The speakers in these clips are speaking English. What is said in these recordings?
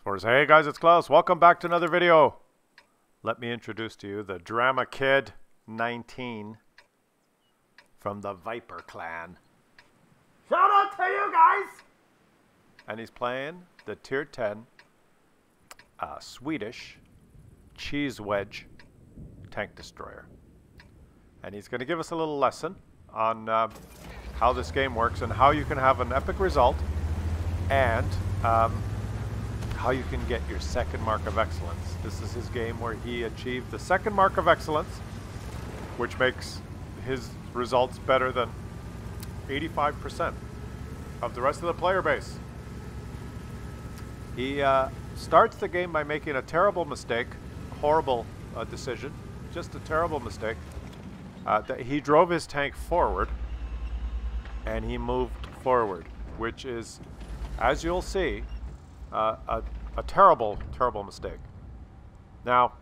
Sports. Hey guys, it's Klaus. Welcome back to another video. Let me introduce to you the Drama Kid 19 from the Viper clan. Shout out to you guys! And he's playing the Tier 10 Swedish cheese wedge tank destroyer. And he's going to give us a little lesson on how this game works and how you can have an epic result and how you can get your second mark of excellence. This is his game where he achieved the second mark of excellence, which makes his results better than 85% of the rest of the player base. He starts the game by making a terrible mistake, horrible decision, just a terrible mistake. That he drove his tank forward, and he moved forward, which is, as you'll see, a terrible, terrible mistake. Now,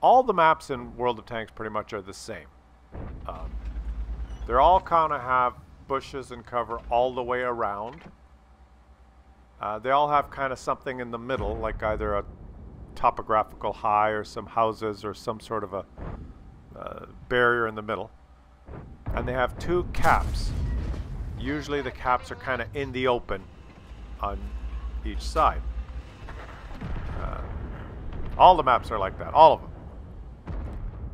all the maps in World of Tanks pretty much are the same. They're all kind of have bushes and cover all the way around. They all have kind of something in the middle, like either a topographical high or some houses or some sort of a barrier in the middle. And they have two caps. Usually the caps are kind of in the open on each side. All the maps are like that, all of them.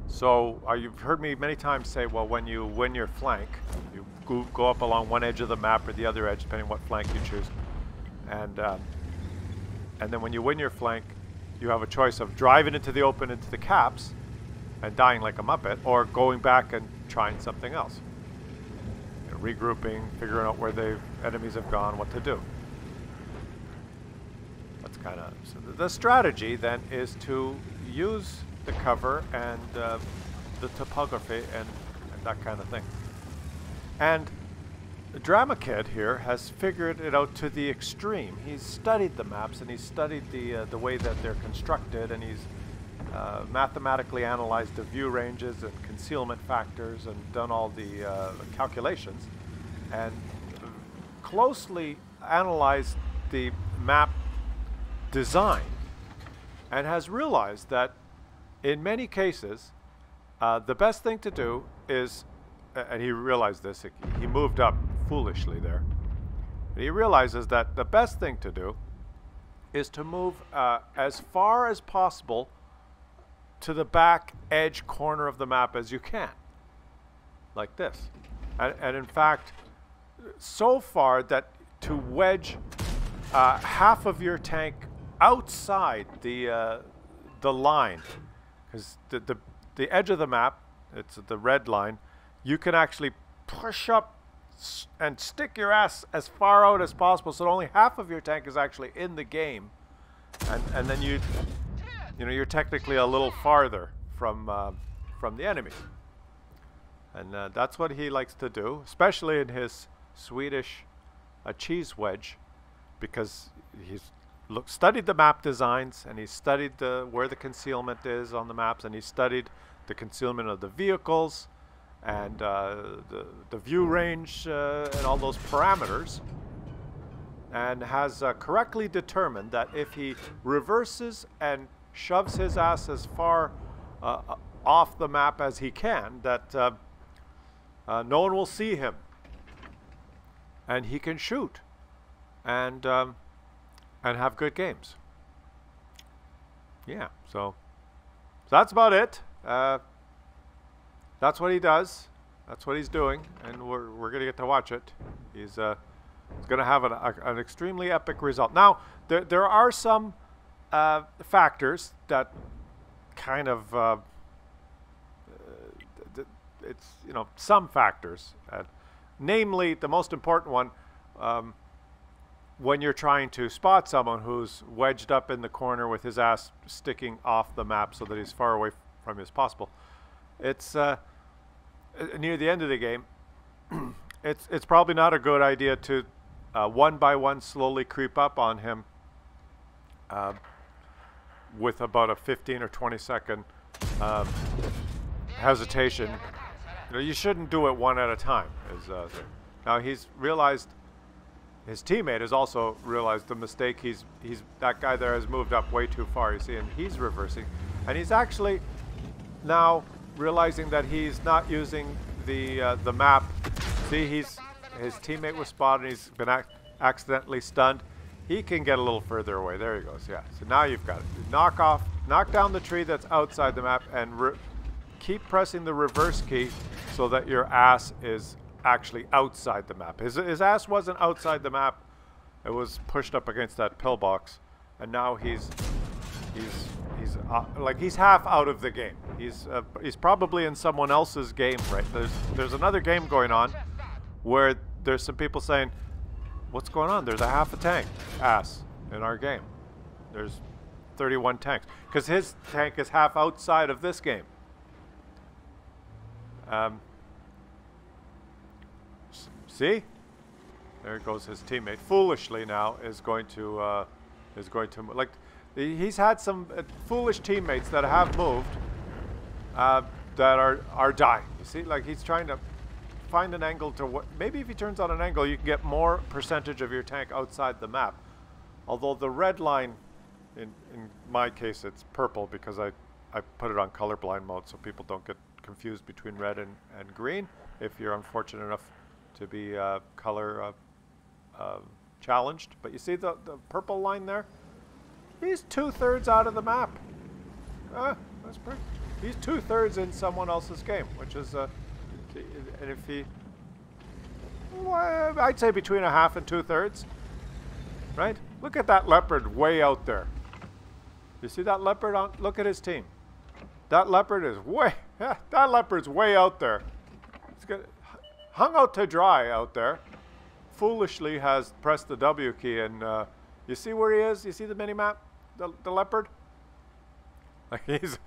So you've heard me many times say, well, when you win your flank, you go up along one edge of the map or the other edge, depending on what flank you choose. And then when you win your flank, you have a choice of driving into the open into the caps and dying like a muppet, or going back and trying something else. You know, regrouping, figuring out where the enemies have gone, what to do. That's kind of... So the strategy then is to use the cover and the topography and that kind of thing. And the Drama Kid here has figured it out to the extreme. He's studied the maps and he's studied the way that they're constructed, and he's mathematically analyzed the view ranges and concealment factors and done all the calculations and closely analyzed the map design, and has realized that in many cases the best thing to do is, and he realized this, he moved up foolishly there, but he realizes that the best thing to do is to move as far as possible to the back edge corner of the map as you can, like this. And in fact, so far that to wedge half of your tank outside the line, because the edge of the map, it's the red line, you can actually push up and stick your ass as far out as possible, so that only half of your tank is actually in the game, and then you know, you're technically a little farther from the enemies. And that's what he likes to do, especially in his Swedish cheese wedge, because he's studied the map designs, and he's studied where the concealment is on the maps, and he's studied the concealment of the vehicles and the view range and all those parameters, and has correctly determined that if he reverses and shoves his ass as far off the map as he can, that no one will see him, and he can shoot and have good games. Yeah, so that's about it. That's what he does. That's what he's doing, and we're gonna get to watch it. He's gonna have an extremely epic result. Now there are some factors that kind of it's, you know, some factors, namely the most important one, when you're trying to spot someone who's wedged up in the corner with his ass sticking off the map so that he's far away from you as possible. It's near the end of the game. It's probably not a good idea to one by one slowly creep up on him with about a 15 or 20 second hesitation. You know, you shouldn't do it one at a time. Now he's realized his teammate has also realized the mistake. That guy there has moved up way too far, you see, and he's reversing. And he's actually now realizing that he's not using the map. See, his teammate was spotted, and he's been accidentally stunned. He can get a little further away. There he goes, yeah. So now you've got it. Knock down the tree that's outside the map, and keep pressing the reverse key so that your ass is actually outside the map. His ass wasn't outside the map. It was pushed up against that pillbox, and now he's like he's half out of the game. He's probably in someone else's game, right? There's another game going on where there's some people saying, "What's going on? There's a half a tank ass in our game. There's 31 tanks because his tank is half outside of this game." See, there goes his teammate. Foolishly now is going to like. He's had some foolish teammates that have moved that are dying. You see, like he's trying to find an angle to what. Maybe if he turns on an angle, you can get more percentage of your tank outside the map. Although the red line, in my case, it's purple because I put it on colorblind mode so people don't get confused between red and green. If you're unfortunate enough to be color challenged, but you see the purple line there. He's 2/3 out of the map. That's pretty. He's 2/3 in someone else's game, which is, and if he, well, I'd say between a half and 2/3, right? Look at that leopard way out there. You see that leopard on? Look at his team. That leopard is that leopard's way out there. It's hung out to dry out there. Foolishly has pressed the W key, and you see where he is? You see the mini-map? The leopard? Like he's...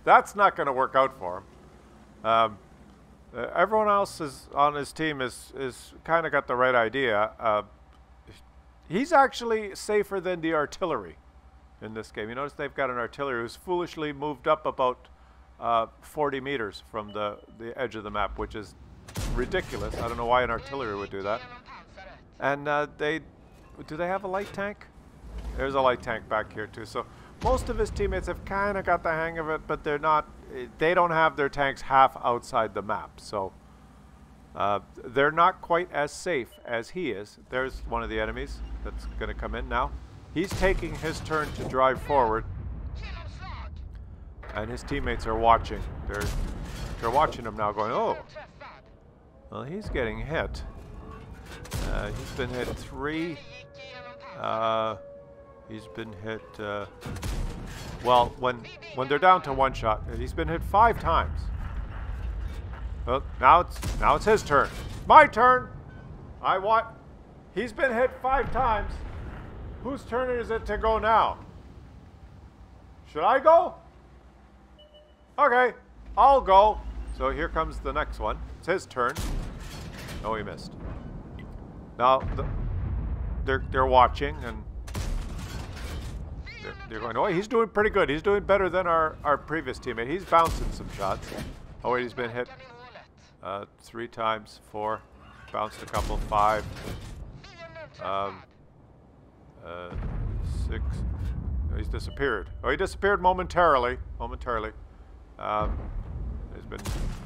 That's not going to work out for him. Everyone else is on his team is kind of got the right idea. He's actually safer than the artillery in this game. You notice they've got an artillery who's foolishly moved up about 40 meters from the edge of the map, which is ridiculous. I don't know why an artillery would do that. And do they have a light tank? There's a light tank back here too. So most of his teammates have kind of got the hang of it, but they don't have their tanks half outside the map. So they're not quite as safe as he is. There's one of the enemies that's going to come in now. He's taking his turn to drive forward, and his teammates are watching. They're watching him now, going, "Oh, well, he's getting hit. He's been hit 3. He's been hit. Well, when they're down to 1 shot, he's been hit 5 times. Well, now it's his turn. My turn. He's been hit 5 times. Whose turn is it to go now? Should I go? Okay, I'll go. So here comes the next one. It's his turn. Oh, he missed. Now they're watching, and they're going, "Oh, he's doing pretty good. He's doing better than our previous teammate. He's bouncing some shots." Oh wait, he's been hit 3 times, 4, bounced a couple, 5, 6. Oh, he's disappeared. Oh, he disappeared momentarily.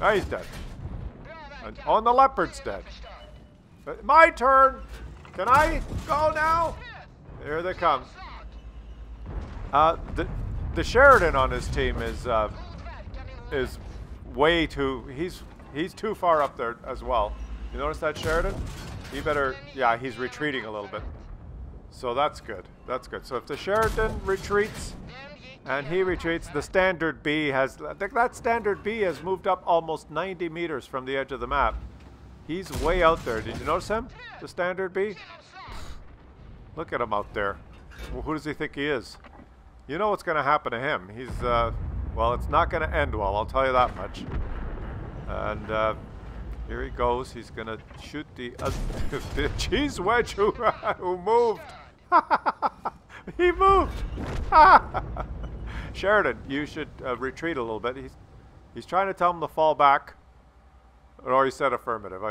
He's dead. And the leopard's dead. My turn. Can I go now? Here they come. The Sheridan on his team is way too. He's too far up there as well. You notice that Sheridan? He better. Yeah, he's retreating a little bit. So that's good. That's good. So if the Sheridan retreats and he retreats, the standard B has that standard B has moved up almost 90 meters from the edge of the map. He's way out there. Did you notice him? The standard B? Look at him out there. Well, who does he think he is? You know what's going to happen to him. He's, well, it's not going to end well, I'll tell you that much. And here he goes. He's going to shoot the cheese wedge who moved. He moved. Sheridan, you should retreat a little bit. He's trying to tell him to fall back. Or he said affirmative.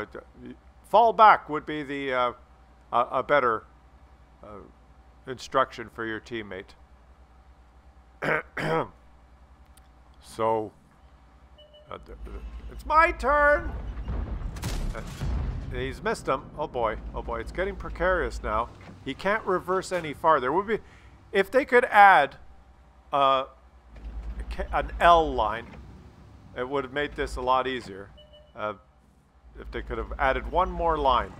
Fall back would be the a better instruction for your teammate. So, it's my turn! He's missed him. Oh boy, it's getting precarious now. He can't reverse any farther. Would be, if they could add an L line, it would have made this a lot easier. If they could have added one more line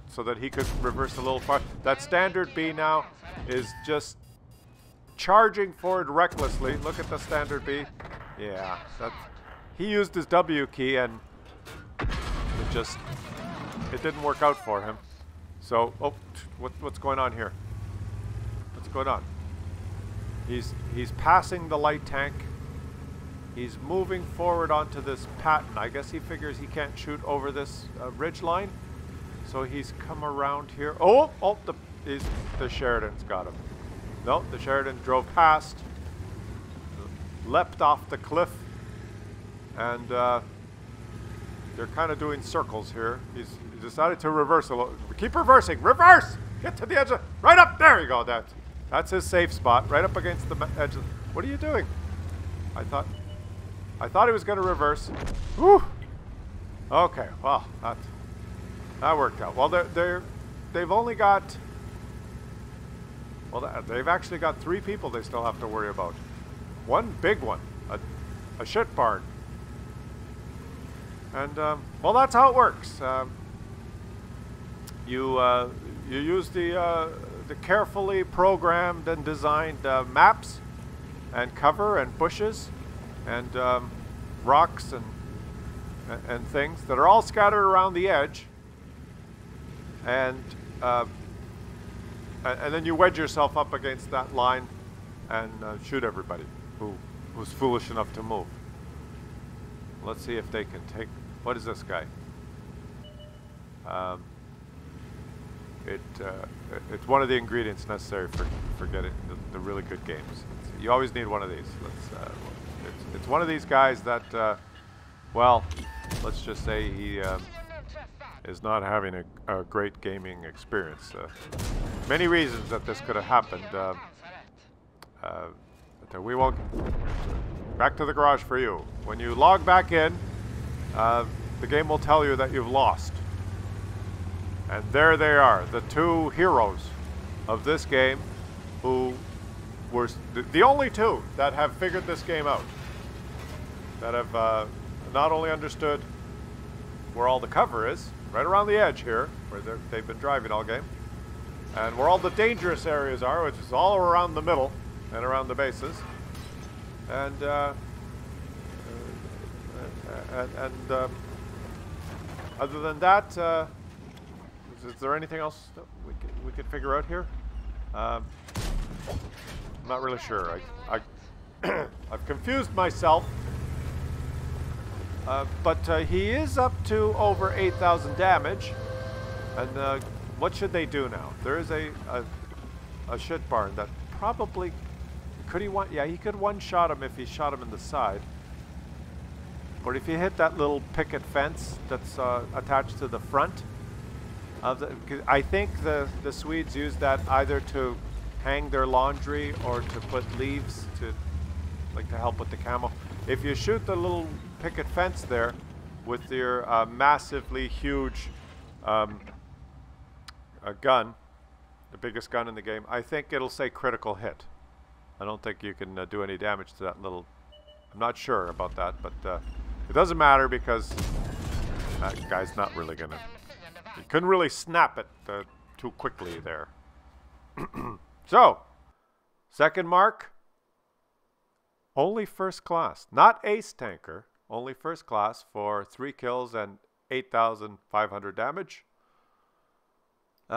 so that he could reverse a little far. That standard B now is just charging forward recklessly. Look at the standard B. Yeah, he used his W key and it didn't work out for him. So, oh, what's going on here? What's going on? He's passing the light tank. He's moving forward onto this pattern. I guess he figures he can't shoot over this ridge line. So he's come around here. Oh, the Sheridan's got him. No, the Sheridan drove past, leapt off the cliff, and they're kind of doing circles here. He decided to reverse a little. Keep reversing. Reverse! Get to the edge of... Right up! There you go. That's his safe spot. Right up against the edge of... What are you doing? I thought he was going to reverse. Whew! Okay, well, that worked out. Well, they've only got... Well, they've actually got 3 people they still have to worry about. One big one. A shit barn. And, well, that's how it works. You use the carefully programmed and designed maps and cover and bushes and rocks and things that are all scattered around the edge, and then you wedge yourself up against that line and shoot everybody who's foolish enough to move. Let's see if they can take... What is this guy? It's one of the ingredients necessary for getting the really good games. You always need one of these. It's one of these guys that, well, let's just say he is not having a great gaming experience. Many reasons that this could have happened. But we won't... Back to the garage for you. When you log back in, the game will tell you that you've lost. And there they are, the 2 heroes of this game, who were the only 2 that have figured this game out. That have not only understood where all the cover is, right around the edge here, where they've been driving all game, and where all the dangerous areas are, which is all around the middle and around the bases. And other than that, is there anything else that we could figure out here? I'm not really sure. I've confused myself. But he is up to over 8,000 damage. And what should they do now? There is a shit barn that probably... Could he one... Yeah, he could one-shot him if he shot him in the side. But if you hit that little picket fence that's attached to the front... I think the Swedes use that either to hang their laundry or to put leaves to help with the camo. If you shoot the little picket fence there with your massively huge gun, the biggest gun in the game, I think it'll say critical hit. I don't think you can do any damage to that little... I'm not sure about that, but it doesn't matter because that guy's not really gonna... You couldn't really snap it too quickly there. So, second mark, only first class. Not ace tanker, only first class for 3 kills and 8,500 damage.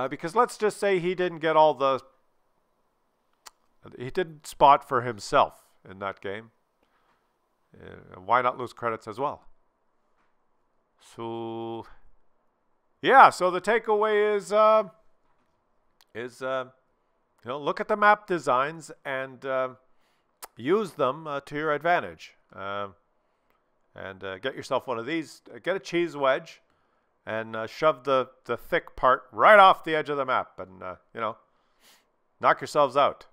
Because let's just say he didn't get all the... He didn't spot for himself in that game. Why not lose credits as well? So... Yeah, so the takeaway is you know, look at the map designs and use them to your advantage. And get yourself one of these. Get a cheese wedge and shove the thick part right off the edge of the map and, you know, knock yourselves out.